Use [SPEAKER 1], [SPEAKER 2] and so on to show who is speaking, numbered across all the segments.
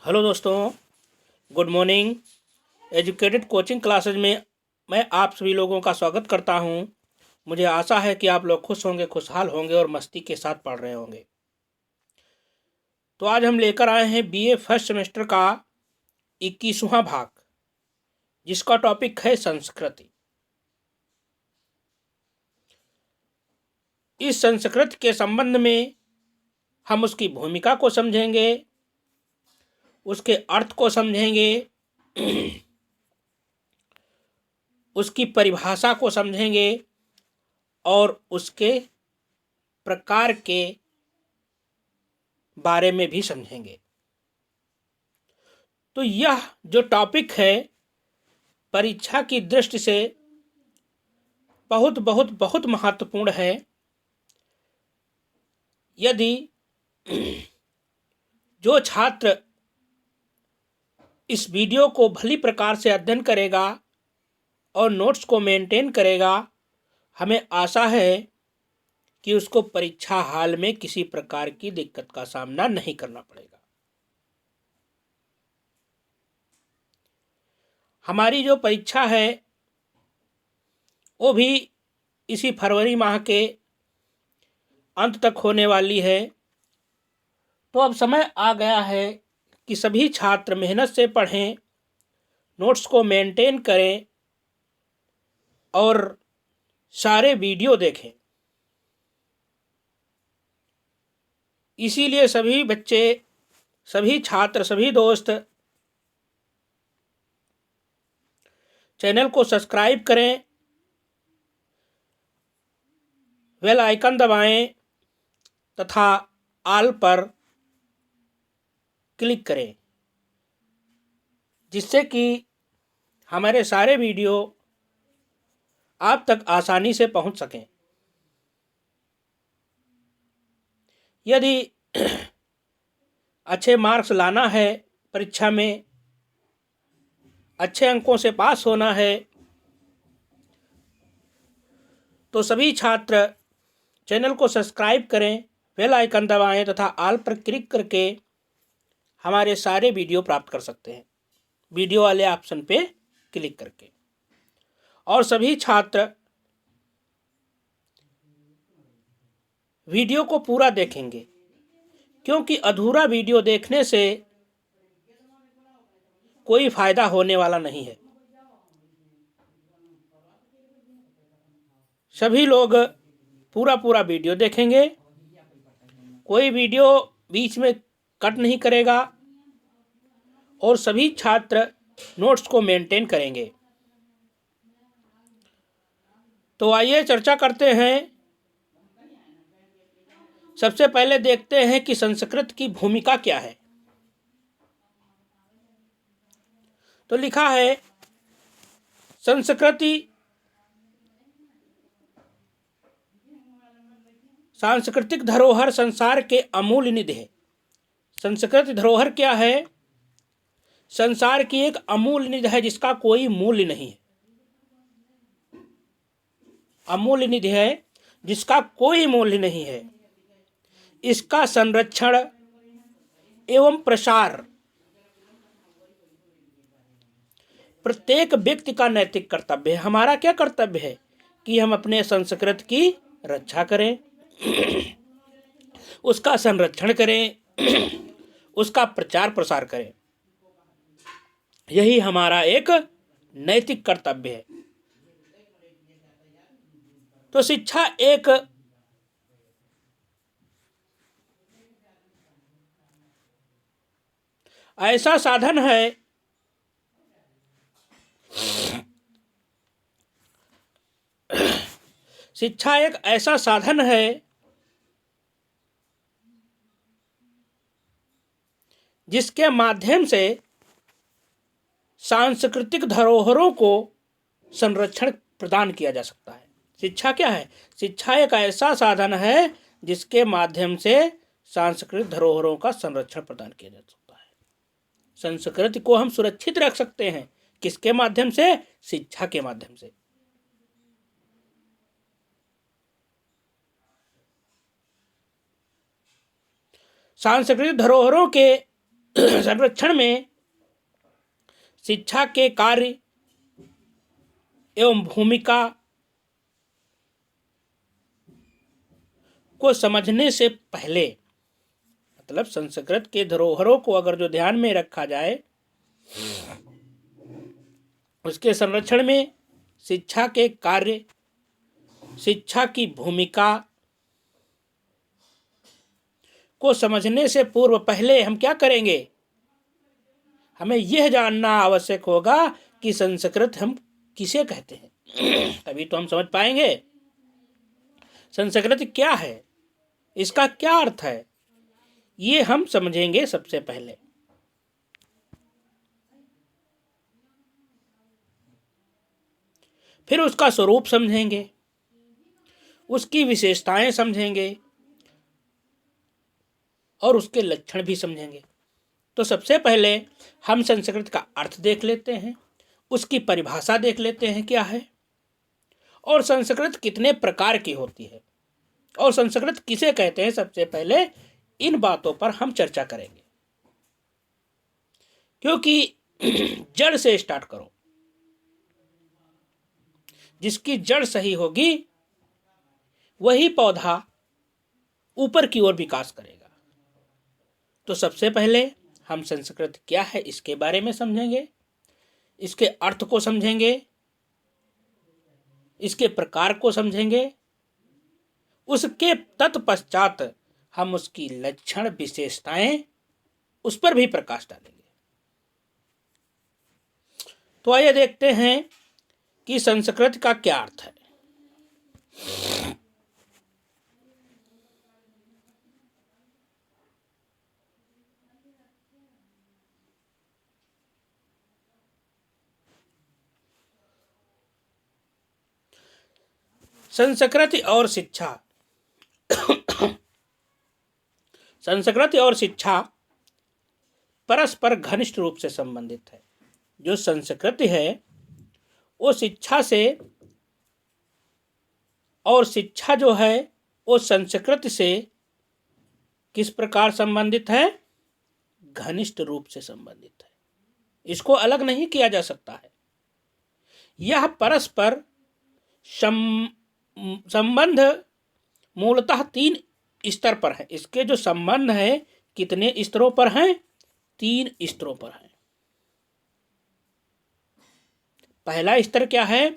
[SPEAKER 1] Hello दोस्तों, good morning. Educated coaching classes में मैं आप सभी लोगों का स्वागत करता हूं। मुझे आशा है कि आप लोग खुश होंगे, खुशहाल होंगे और मस्ती के साथ पढ़ रहे होंगे। तो आज हम लेकर आए हैं बीए फर्स्ट सेमेस्टर का 21वां भाग, जिसका टॉपिक है संस्कृति। इस संस्कृति के संबंध में हम उसकी भूमिका को समझेंगे, उसके अर्थ को समझेंगे, उसकी परिभाषा को समझेंगे और उसके प्रकार के बारे में भी समझेंगे। तो यह जो टॉपिक है परीक्षा की दृष्टि से बहुत बहुत बहुत महत्वपूर्ण है। यदि जो छात्र इस वीडियो को भली प्रकार से अध्ययन करेगा और नोट्स को मेंटेन करेगा, हमें आशा है कि उसको परीक्षा हाल में किसी प्रकार की दिक्कत का सामना नहीं करना पड़ेगा। हमारी जो परीक्षा है वो भी इसी फरवरी माह के अंत तक होने वाली है। तो अब समय आ गया है कि सभी छात्र मेहनत से पढ़ें, नोट्स को मेंटेन करें और सारे वीडियो देखें। इसीलिए सभी बच्चे, सभी छात्र, सभी दोस्त चैनल को सब्सक्राइब करें, बेल आइकन दबाएं तथा ऑल पर क्लिक करें, जिससे कि हमारे सारे वीडियो आप तक आसानी से पहुंच सकें। यदि अच्छे मार्क्स लाना है, परीक्षा में अच्छे अंकों से पास होना है, तो सभी छात्र चैनल को सब्सक्राइब करें, बेल आइकन दबाएं तथा ऑल पर क्लिक करके हमारे सारे वीडियो प्राप्त कर सकते हैं, वीडियो वाले ऑप्शन पे क्लिक करके। और सभी छात्र वीडियो को पूरा देखेंगे, क्योंकि अधूरा वीडियो देखने से कोई फायदा होने वाला नहीं है। सभी लोग पूरा पूरा वीडियो देखेंगे, कोई वीडियो बीच में कट नहीं करेगा और सभी छात्र नोट्स को मेंटेन करेंगे। तो आइए चर्चा करते हैं। सबसे पहले देखते हैं कि संस्कृत की भूमिका क्या है। तो लिखा है, संस्कृति सांस्कृतिक धरोहर संसार के अमूल्य निधि है। संस्कृति धरोहर क्या है? संसार की एक अमूल्य निधि है जिसका कोई मूल्य नहीं है। अमूल्य निधि है जिसका कोई मूल्य नहीं है। इसका संरक्षण एवं प्रसार प्रत्येक व्यक्ति का नैतिक कर्तव्य है। हमारा क्या कर्तव्य है कि हम अपने संस्कृति की रक्षा करें, उसका संरक्षण करें, उसका प्रचार प्रसार करें। यही हमारा एक नैतिक कर्तव्य है। तो शिक्षा एक ऐसा साधन है शिक्षा एक ऐसा साधन है जिसके माध्यम से सांस्कृतिक धरोहरों को संरक्षण प्रदान किया जा सकता है। शिक्षा क्या है? शिक्षा एक ऐसा साधन है जिसके माध्यम से सांस्कृतिक धरोहरों का संरक्षण प्रदान किया जा सकता है। संस्कृति को हम सुरक्षित रख सकते हैं। किसके माध्यम से? शिक्षा के माध्यम से। सांस्कृतिक धरोहरों के संरक्षण में शिक्षा के कार्य एवं भूमिका को समझने से पहले, मतलब संस्कृत के धरोहरों को अगर जो ध्यान में रखा जाए, उसके संरक्षण में शिक्षा के कार्य, शिक्षा की भूमिका को समझने से पूर्व पहले हम क्या करेंगे, हमें यह जानना आवश्यक होगा कि संस्कृत हम किसे कहते हैं। तभी तो हम समझ पाएंगे संस्कृत क्या है, इसका क्या अर्थ है, ये हम समझेंगे सबसे पहले। फिर उसका स्वरूप समझेंगे, उसकी विशेषताएं समझेंगे और उसके लक्षण भी समझेंगे। तो सबसे पहले हम संस्कृत का अर्थ देख लेते हैं, उसकी परिभाषा देख लेते हैं क्या है, और संस्कृत कितने प्रकार की होती है और संस्कृत किसे कहते हैं। सबसे पहले इन बातों पर हम चर्चा करेंगे, क्योंकि जड़ से स्टार्ट करो, जिसकी जड़ सही होगी वही पौधा ऊपर की ओर विकास करेगा। तो सबसे पहले हम संस्कृत क्या है इसके बारे में समझेंगे, इसके अर्थ को समझेंगे, इसके प्रकार को समझेंगे, उसके तत्पश्चात हम उसकी लक्षण विशेषताएं उस पर भी प्रकाश डालेंगे। तो आइए देखते हैं कि संस्कृत का क्या अर्थ है। संस्कृत और शिक्षा संस्कृत और शिक्षा परस्पर घनिष्ठ रूप से संबंधित है। जो संस्कृति है वो शिक्षा से, और शिक्षा जो है वो संस्कृति से किस प्रकार संबंधित है, घनिष्ठ रूप से संबंधित है। इसको अलग नहीं किया जा सकता है। यह परस्पर संबंध मूलतः 3 स्तर पर है। इसके जो संबंध है कितने स्तरों पर हैं, 3 स्तरों पर है। पहला स्तर क्या है,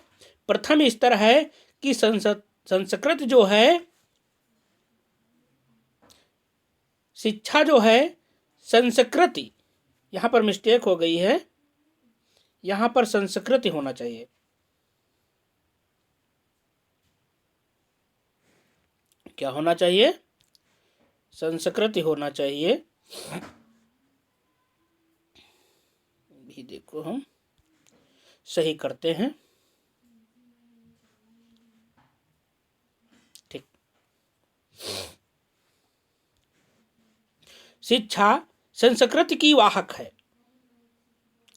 [SPEAKER 1] प्रथम स्तर है कि संस्कृत जो है, शिक्षा जो है, संस्कृति, यहां पर मिस्टेक हो गई है, यहां पर संस्कृति होना चाहिए। क्या होना चाहिए, संस्कृति होना चाहिए। भी देखो हम सही करते हैं, ठीक। शिक्षा संस्कृति की वाहक है।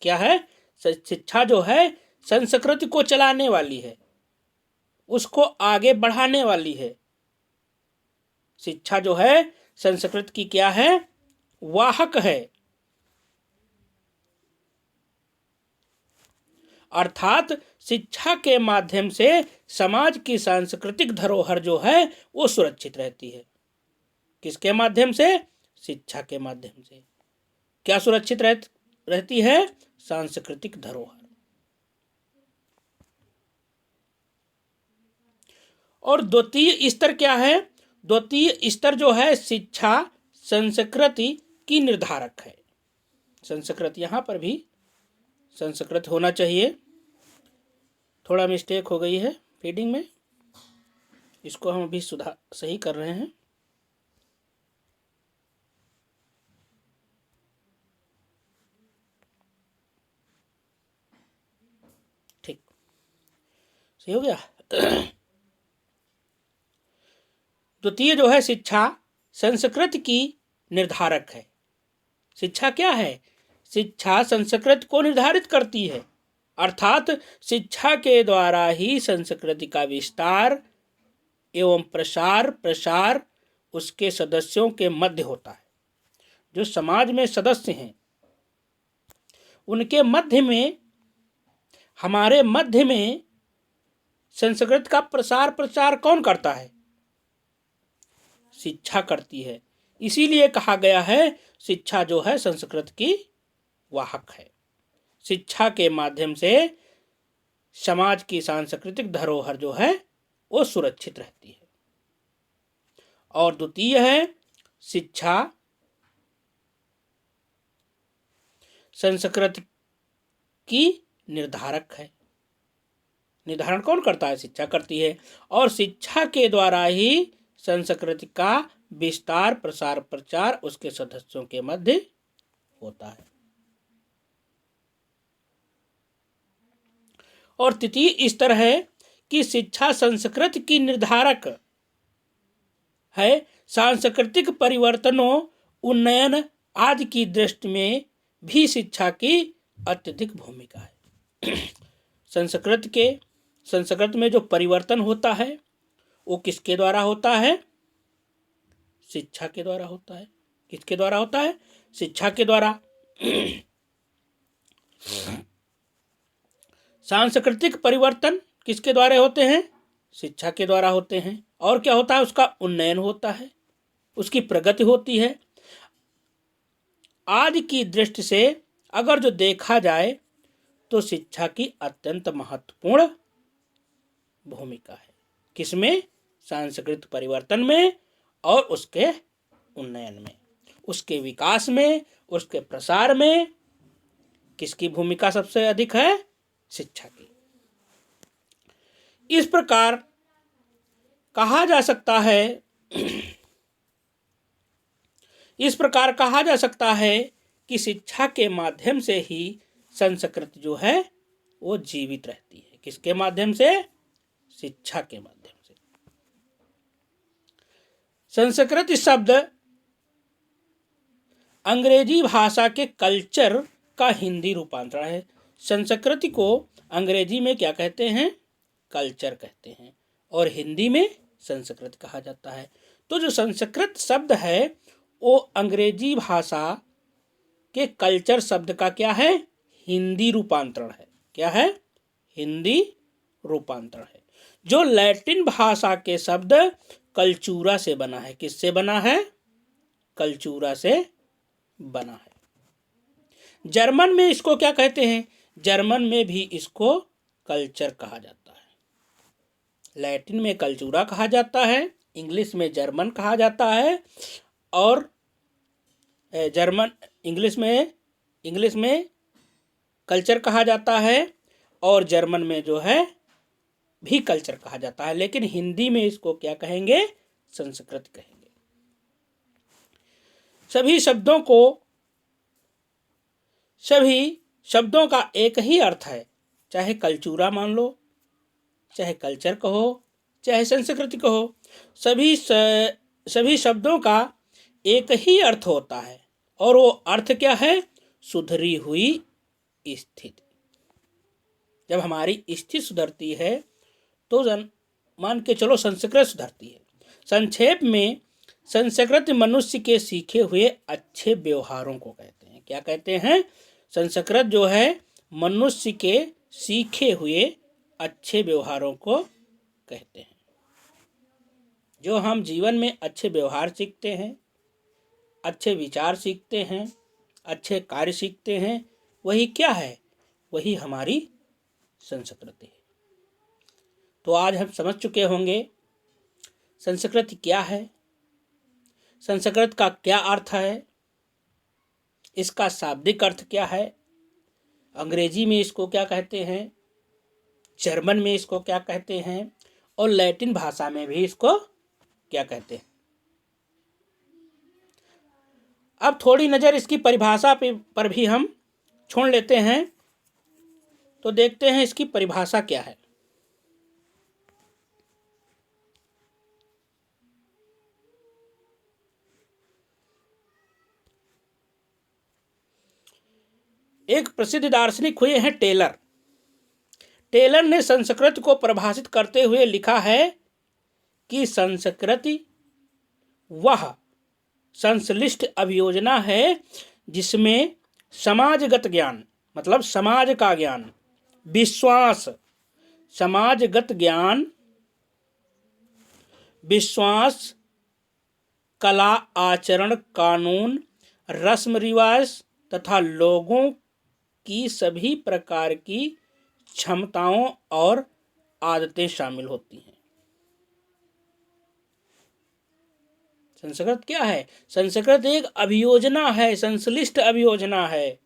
[SPEAKER 1] क्या है, शिक्षा जो है संस्कृति को चलाने वाली है, उसको आगे बढ़ाने वाली है। शिक्षा जो है संस्कृत की क्या है, वाहक है। अर्थात शिक्षा के माध्यम से समाज की सांस्कृतिक धरोहर जो है वो सुरक्षित रहती है। किसके माध्यम से, शिक्षा के माध्यम से। क्या सुरक्षित रहती है, सांस्कृतिक धरोहर। और द्वितीय स्तर क्या है, द्वितीय स्तर जो है शिक्षा संस्कृति की निर्धारक है। संस्कृत, यहां पर भी संस्कृत होना चाहिए, थोड़ा मिस्टेक हो गई है फीडिंग में, इसको हम अभी सही कर रहे हैं। ठीक, सही हो गया। द्वितीय जो है शिक्षा संस्कृत की निर्धारक है। शिक्षा क्या है, शिक्षा संस्कृत को निर्धारित करती है। अर्थात शिक्षा के द्वारा ही संस्कृति का विस्तार एवं प्रसार उसके सदस्यों के मध्य होता है। जो समाज में सदस्य हैं, उनके मध्य में, हमारे मध्य में संस्कृत का प्रसार प्रचार कौन करता है? शिक्षा करती है। इसीलिए कहा गया है शिक्षा जो है संस्कृत की वाहक है। शिक्षा के माध्यम से समाज की सांस्कृतिक धरोहर जो है वो सुरक्षित रहती है। और द्वितीय है, शिक्षा संस्कृत की निर्धारक है। निर्धारण कौन करता है? शिक्षा करती है। और शिक्षा के द्वारा ही संस्कृति का विस्तार, प्रसार, प्रचार उसके सदस्यों के मध्य होता है। और तृतीय स्तर है कि शिक्षा संस्कृति की निर्धारक है। सांस्कृतिक परिवर्तनों, उन्नयन आदि की दृष्टि में भी शिक्षा की अत्यधिक भूमिका है। संस्कृत में जो परिवर्तन होता है वो किसके द्वारा होता है? शिक्षा के द्वारा होता है। किसके द्वारा होता है? शिक्षा के द्वारा। सांस्कृतिक परिवर्तन किसके द्वारा होते हैं? शिक्षा के द्वारा होते हैं। और क्या होता है? उसका उन्नयन होता है, उसकी प्रगति होती है। आज की दृष्टि से अगर जो देखा जाए तो शिक्षा की अत्यंत महत्वपूर्ण भूमिका है। किसमें? सांस्कृतिक परिवर्तन में और उसके उन्नयन में, उसके विकास में, उसके प्रसार में किसकी भूमिका सबसे अधिक है? शिक्षा की। इस प्रकार कहा जा सकता है कि शिक्षा के माध्यम से ही संस्कृति जो है वो जीवित रहती है। किसके माध्यम से? शिक्षा के माध्यम से। संस्कृत शब्द अंग्रेजी भाषा के कल्चर का हिंदी रूपांतरण है। संस्कृति को अंग्रेजी में क्या कहते हैं? कल्चर कहते हैं। और हिंदी में संस्कृत कहा जाता है। तो जो संस्कृत शब्द है वो अंग्रेजी भाषा के कल्चर शब्द का क्या है? हिंदी रूपांतरण है। क्या है? हिंदी रूपांतरण है। जो लैटिन भाषा के शब्द कल्चूरा से बना है। किससे बना है? कल्चूरा से बना है। जर्मन में इसको क्या कहते हैं? जर्मन में भी इसको कल्चर कहा जाता है। लैटिन में कल्चूरा कहा जाता है, इंग्लिश में जर्मन कहा जाता है। और इंग्लिश में कल्चर कहा जाता है और जर्मन में जो है भी कल्चर कहा जाता है। लेकिन हिंदी में इसको क्या कहेंगे? संस्कृत कहेंगे। सभी शब्दों का एक ही अर्थ है। चाहे कल्चूरा मान लो, चाहे कल्चर कहो, चाहे संस्कृति कहो, सभी शब्दों का एक ही अर्थ होता है। और वो अर्थ क्या है? सुधरी हुई स्थिति। जब हमारी स्थिति सुधरती है तो मान के चलो संस्कृत सुधरती है। संक्षेप में संस्कृत मनुष्य के सीखे हुए अच्छे व्यवहारों को कहते हैं। क्या कहते हैं? संस्कृत जो है मनुष्य के सीखे हुए अच्छे व्यवहारों को कहते हैं। जो हम जीवन में अच्छे व्यवहार सीखते हैं, अच्छे विचार सीखते हैं, अच्छे कार्य सीखते हैं, वही क्या है? वही हमारी संस्कृति है। तो आज हम समझ चुके होंगे संस्कृति क्या है, संस्कृत का क्या अर्थ है, इसका शाब्दिक अर्थ क्या है, अंग्रेजी में इसको क्या कहते हैं, जर्मन में इसको क्या कहते हैं और लैटिन भाषा में भी इसको क्या कहते हैं। अब थोड़ी नज़र इसकी परिभाषा पर भी हम छोड़ लेते हैं। तो देखते हैं इसकी परिभाषा क्या है। एक प्रसिद्ध दार्शनिक हुए हैं टेलर। टेलर ने संस्कृत को परिभाषित करते हुए लिखा है कि संस्कृति वह संश्लिष्ट अभियोजना है जिसमें समाजगत ज्ञान मतलब समाज का ज्ञान, विश्वास, समाजगत ज्ञान, विश्वास, कला, आचरण, कानून, रस्म रिवाज तथा लोगों की सभी प्रकार की क्षमताओं और आदतें शामिल होती हैं। संस्कृत क्या है? संस्कृत एक अभियोजना है, संश्लिष्ट अभियोजना है,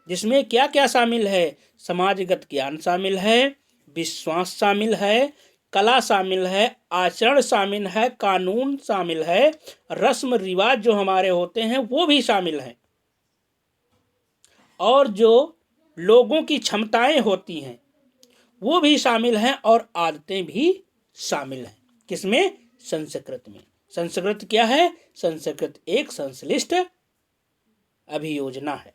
[SPEAKER 1] जिसमें क्या क्या शामिल है? समाजगत ज्ञान शामिल है, विश्वास शामिल है, कला शामिल है, आचरण शामिल है, कानून शामिल है, रस्म रिवाज जो हमारे होते हैं वो भी शामिल हैं, और जो लोगों की क्षमताएं होती हैं वो भी शामिल हैं, और आदतें भी शामिल हैं। किसमें? संस्कृत में। संस्कृत क्या है? संस्कृत एक संश्लिष्ट अभियोजना है।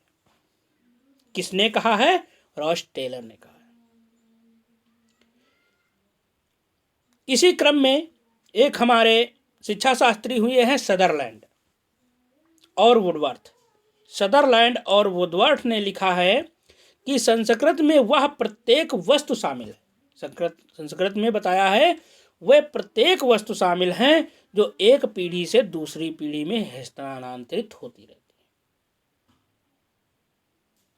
[SPEAKER 1] किसने कहा है? रॉस टेलर ने कहा है। इसी क्रम में एक हमारे शिक्षा शास्त्री हुए हैं सदरलैंड और वुडवर्थ। सदरलैंड और वुडवर्थ ने लिखा है कि संस्कृत में वह प्रत्येक वस्तु शामिल है। संस्कृत में बताया है वह प्रत्येक वस्तु शामिल हैं जो एक पीढ़ी से दूसरी पीढ़ी में स्थानांतरित होती रहती है।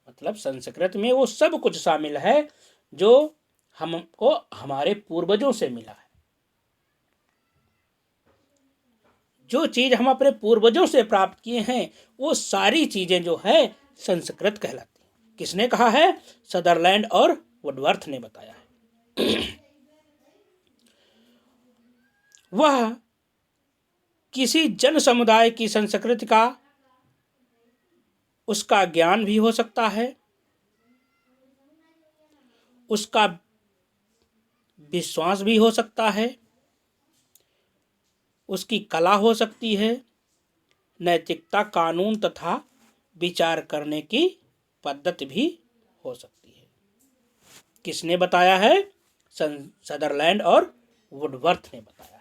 [SPEAKER 1] मतलब संस्कृत में वो सब कुछ शामिल है जो हमको हमारे पूर्वजों से मिला है। जो चीज हम अपने पूर्वजों से प्राप्त किए हैं वो सारी चीजें जो है संस्कृत कहलाती हैं। किसने कहा है? सदरलैंड और वुडवर्थ ने बताया है। वह किसी जन समुदाय की संस्कृति का उसका ज्ञान भी हो सकता है, उसका विश्वास भी हो सकता है, उसकी कला हो सकती है, नैतिकता, कानून तथा विचार करने की पद्धति भी हो सकती है। किसने बताया है? सदरलैंड और वुडवर्थ ने बताया है।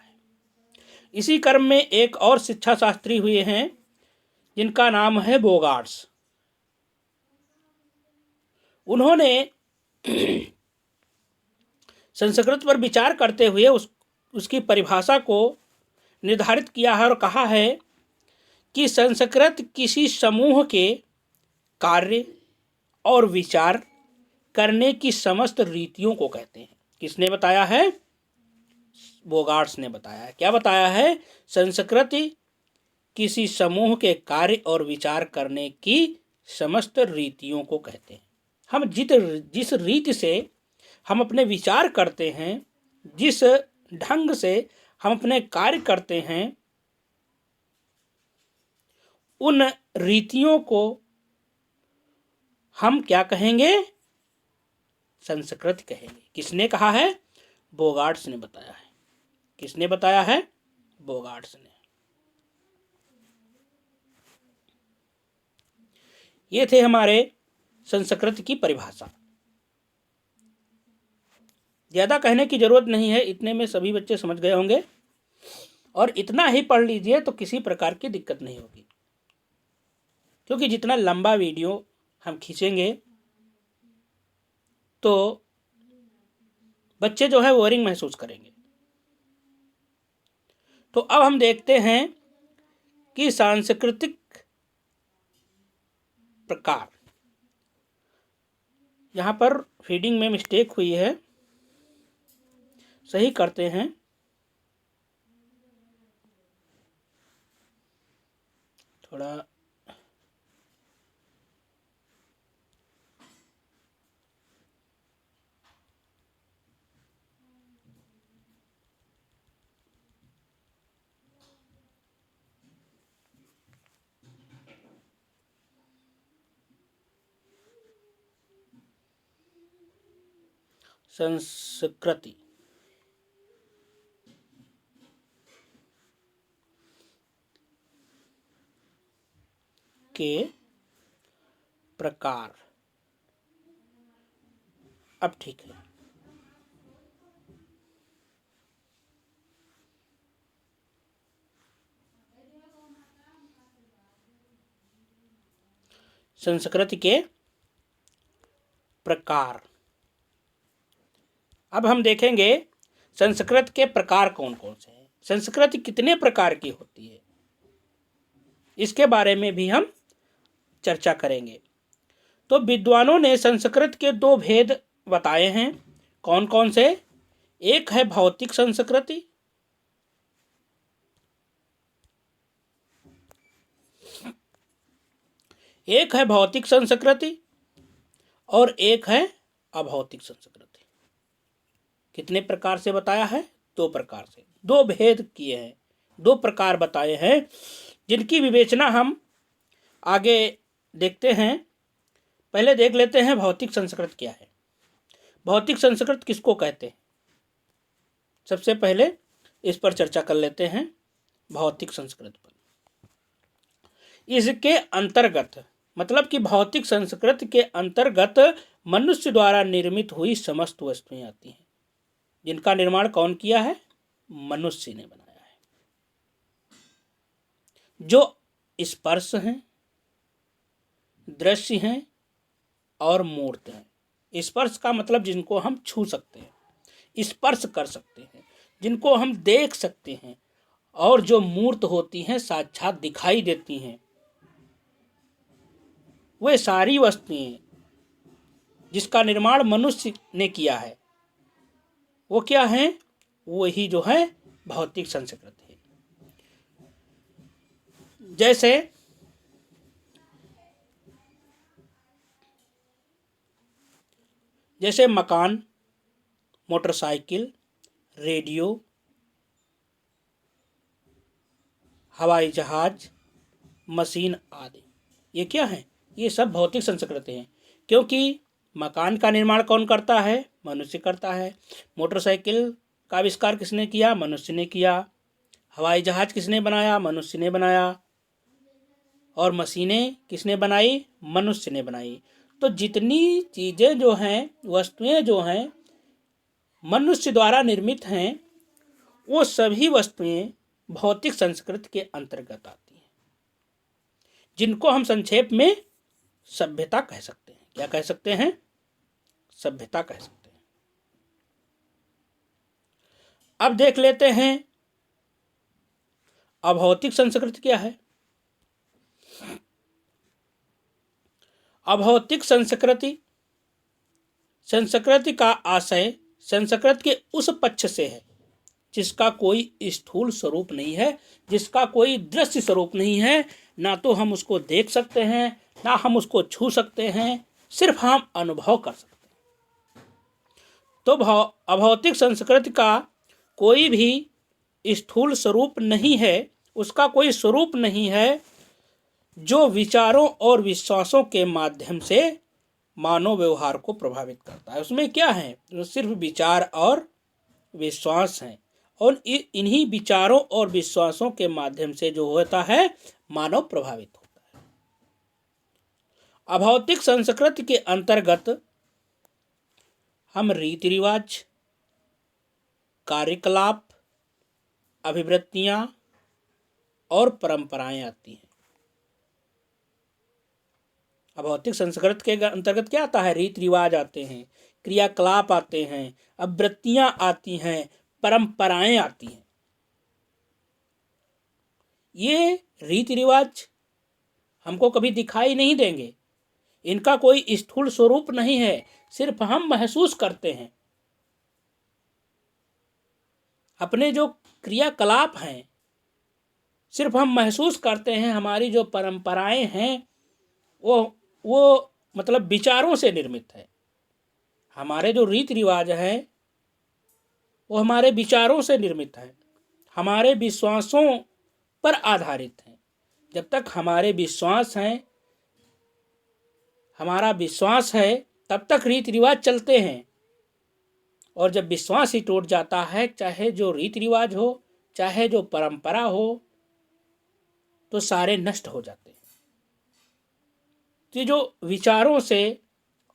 [SPEAKER 1] इसी क्रम में एक और शिक्षा शास्त्री हुए हैं जिनका नाम है बोगार्ट्स। उन्होंने संस्कृत पर विचार करते हुए उसकी परिभाषा को निर्धारित किया है और कहा है कि संस्कृत किसी समूह के कार्य और विचार करने की समस्त रीतियों को कहते हैं। किसने बताया है? बोगार्ट्स ने बताया है। क्या बताया है? संस्कृति किसी समूह के कार्य और विचार करने की समस्त रीतियों को कहते हैं। हम जिस रीति से हम अपने विचार करते हैं, जिस ढंग से हम अपने कार्य करते हैं, उन रीतियों को हम क्या कहेंगे? संस्कृत कहेंगे। किसने कहा है? बोगार्ट्स ने बताया है। किसने बताया है? बोगार्ट्स ने। ये थे हमारे संस्कृत की परिभाषा। ज़्यादा कहने की जरूरत नहीं है, इतने में सभी बच्चे समझ गए होंगे, और इतना ही पढ़ लीजिए तो किसी प्रकार की दिक्कत नहीं होगी। क्योंकि जितना लंबा वीडियो हम खींचेंगे तो बच्चे जो है बोरिंग महसूस करेंगे। तो अब हम देखते हैं कि सांस्कृतिक प्रकार। यहाँ पर फीडिंग में मिस्टेक हुई है, सही करते हैं। थोड़ा संस्कृति के प्रकार। अब ठीक है। संस्कृति के प्रकार। अब हम देखेंगे संस्कृति के प्रकार कौन कौन से हैं, संस्कृति कितने प्रकार की होती है, इसके बारे में भी हम चर्चा करेंगे। तो विद्वानों ने संस्कृति के दो भेद बताए हैं। कौन कौन से? एक है भौतिक संस्कृति, एक है भौतिक संस्कृति और एक है अभौतिक संस्कृति। कितने प्रकार से बताया है? दो प्रकार से, दो भेद किए हैं, दो प्रकार बताए हैं, जिनकी विवेचना हम आगे देखते हैं। पहले देख लेते हैं भौतिक संस्कृति क्या है। भौतिक संस्कृति किसको कहते हैं? सबसे पहले इस पर चर्चा कर लेते हैं, भौतिक संस्कृति पर। इसके अंतर्गत मतलब कि भौतिक संस्कृति के अंतर्गत मनुष्य द्वारा निर्मित हुई समस्त वस्तुएं आती हैं, जिनका निर्माण कौन किया है? मनुष्य ने बनाया है। जो स्पर्श हैं, दृश्य हैं और मूर्त हैं। स्पर्श का मतलब जिनको हम छू सकते हैं, स्पर्श कर सकते हैं, जिनको हम देख सकते हैं, और जो मूर्त होती हैं, साक्षात दिखाई देती हैं, वे सारी वस्तुएं जिसका निर्माण मनुष्य ने किया है, वो क्या है? वही जो है भौतिक संस्कृति है। जैसे मकान, मोटरसाइकिल, रेडियो, हवाई जहाज, मशीन आदि, ये क्या है? ये सब भौतिक संस्कृति हैं। क्योंकि मकान का निर्माण कौन करता है? मनुष्य करता है। मोटरसाइकिल का आविष्कार किसने किया? मनुष्य ने किया। हवाई जहाज किसने बनाया? मनुष्य ने बनाया। और मशीनें किसने बनाई? मनुष्य ने बनाई। तो जितनी चीज़ें जो हैं, वस्तुएं जो हैं, मनुष्य द्वारा निर्मित हैं, वो सभी वस्तुएं भौतिक संस्कृति के अंतर्गत आती हैं, जिनको हम संक्षेप में सभ्यता कह सकते हैं। क्या कह सकते हैं? सभ्यता कह सकते हैं। अब देख लेते हैं अभौतिक संस्कृति क्या है। अभौतिक संस्कृति, संस्कृति का आशय संस्कृति के उस पक्ष से है जिसका कोई स्थूल स्वरूप नहीं है, जिसका कोई दृश्य स्वरूप नहीं है। ना तो हम उसको देख सकते हैं, ना हम उसको छू सकते हैं, सिर्फ हम अनुभव कर सकते हैं। तो अभौतिक संस्कृति का कोई भी स्थूल स्वरूप नहीं है, उसका कोई स्वरूप नहीं है, जो विचारों और विश्वासों के माध्यम से मानव व्यवहार को प्रभावित करता है। उसमें क्या है? वो सिर्फ विचार और विश्वास हैं, और इन्हीं विचारों और विश्वासों के माध्यम से जो होता है, मानव प्रभावित होता है। अभौतिक संस्कृति के अंतर्गत हम रीति रिवाज, कार्यकलाप, अभिवृत्तियां और परंपराएं आती हैं। अभौतिक संस्कृति के अंतर्गत क्या आता है? रीति रिवाज आते हैं, क्रियाकलाप आते हैं, अभिवृत्तियां आती हैं, परंपराएं आती हैं। ये रीति रिवाज हमको कभी दिखाई नहीं देंगे, इनका कोई स्थूल स्वरूप नहीं है, सिर्फ हम महसूस करते हैं। अपने जो क्रियाकलाप हैं, सिर्फ हम महसूस करते हैं। हमारी जो परंपराएं हैं, वो मतलब विचारों से निर्मित है। हमारे जो रीति रिवाज हैं, वो हमारे विचारों से निर्मित है, हमारे विश्वासों पर आधारित हैं। जब तक हमारे विश्वास हैं, हमारा विश्वास है, तब तक रीति रिवाज चलते हैं। और जब विश्वास ही टूट जाता है, चाहे जो रीति रिवाज हो, चाहे जो परंपरा हो, तो सारे नष्ट हो जाते हैं। तो जो विचारों से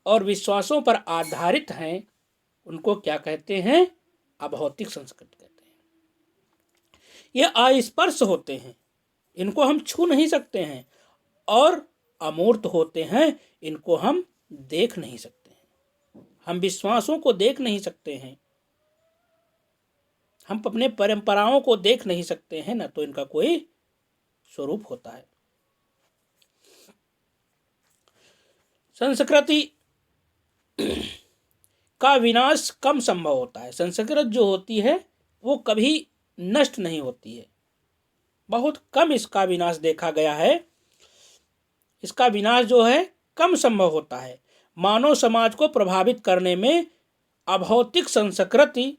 [SPEAKER 1] और विश्वासों पर आधारित हैं, उनको क्या कहते हैं? अभौतिक संस्कृति कहते हैं। ये अस्पर्श होते हैं, इनको हम छू नहीं सकते हैं, और अमूर्त होते हैं, इनको हम देख नहीं सकते हैं, हम विश्वासों को देख नहीं सकते हैं, हम अपने परंपराओं को देख नहीं सकते हैं, ना तो इनका कोई स्वरूप होता है। संस्कृति का विनाश कम संभव होता है। संस्कृति जो होती है वो कभी नष्ट नहीं होती है, बहुत कम इसका विनाश देखा गया है। इसका विनाश जो है कम संभव होता है। मानव समाज को प्रभावित करने में अभौतिक संस्कृति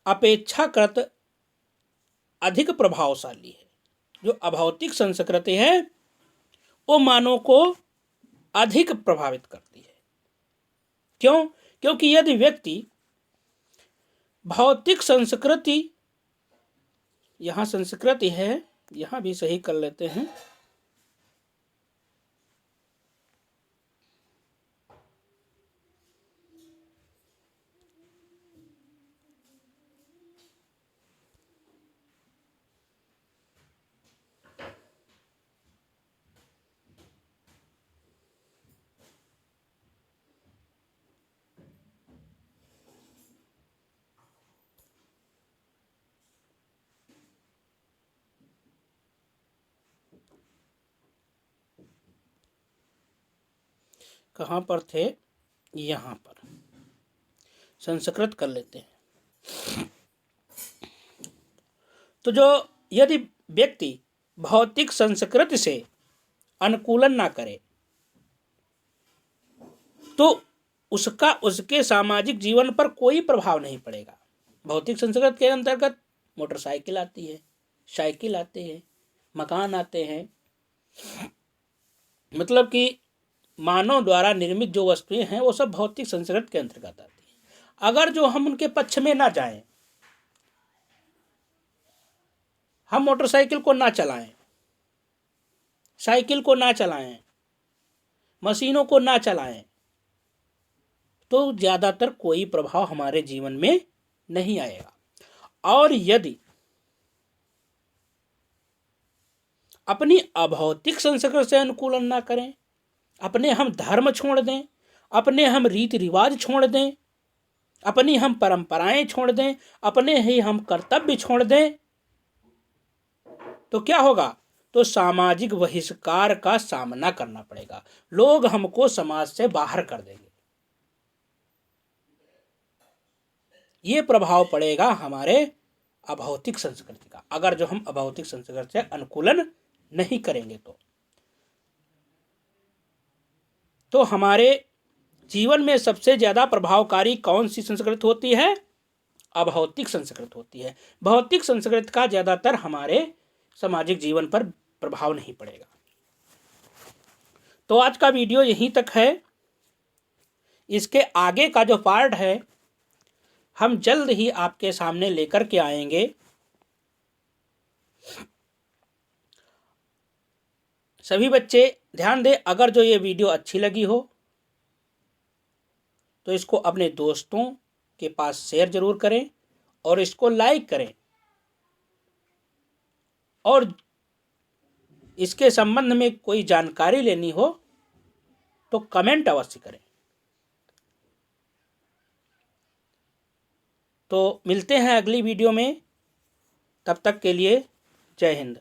[SPEAKER 1] अपेक्षाकृत अधिक प्रभावशाली है। जो अभौतिक संस्कृति है वो मानव को अधिक प्रभावित करती है। क्यों? क्योंकि यदि व्यक्ति भौतिक संस्कृति, यहाँ संस्कृति है, यहाँ भी सही कर लेते हैं, कहाँ पर थे, यहाँ पर संस्कृत कर लेते हैं। तो जो यदि व्यक्ति भौतिक संस्कृति से अनुकूलन ना करे तो उसका उसके सामाजिक जीवन पर कोई प्रभाव नहीं पड़ेगा। भौतिक संस्कृति के अंतर्गत मोटरसाइकिल आती है, साइकिल आते हैं, मकान आते हैं, मतलब कि मानव द्वारा निर्मित जो वस्तुएं हैं वो सब भौतिक संस्कृति के अंतर्गत आती हैं। अगर जो हम उनके पक्ष में ना जाएं, हम मोटरसाइकिल को ना चलाएं, साइकिल को ना चलाएं, मशीनों को ना चलाएं, तो ज़्यादातर कोई प्रभाव हमारे जीवन में नहीं आएगा। और यदि अपनी अभौतिक संस्कृति से अनुकूलन ना करें, अपने हम धर्म छोड़ दें, अपने हम रीति रिवाज छोड़ दें, अपनी हम परंपराएं छोड़ दें, अपने ही हम कर्तव्य छोड़ दें, तो क्या होगा? तो सामाजिक बहिष्कार का सामना करना पड़ेगा। लोग हमको समाज से बाहर कर देंगे। ये प्रभाव पड़ेगा हमारे अभौतिक संस्कृति का, अगर जो हम अभौतिक संस्कृति से अनुकूलन नहीं करेंगे तो हमारे जीवन में सबसे ज़्यादा प्रभावकारी कौन सी संस्कृति होती है? अभौतिक संस्कृति होती है। भौतिक संस्कृति का ज़्यादातर हमारे सामाजिक जीवन पर प्रभाव नहीं पड़ेगा। तो आज का वीडियो यहीं तक है। इसके आगे का जो पार्ट है हम जल्द ही आपके सामने लेकर के आएंगे। सभी बच्चे ध्यान दें, अगर जो ये वीडियो अच्छी लगी हो तो इसको अपने दोस्तों के पास शेयर जरूर करें और इसको लाइक करें, और इसके संबंध में कोई जानकारी लेनी हो तो कमेंट अवश्य करें। तो मिलते हैं अगली वीडियो में, तब तक के लिए जय हिंद।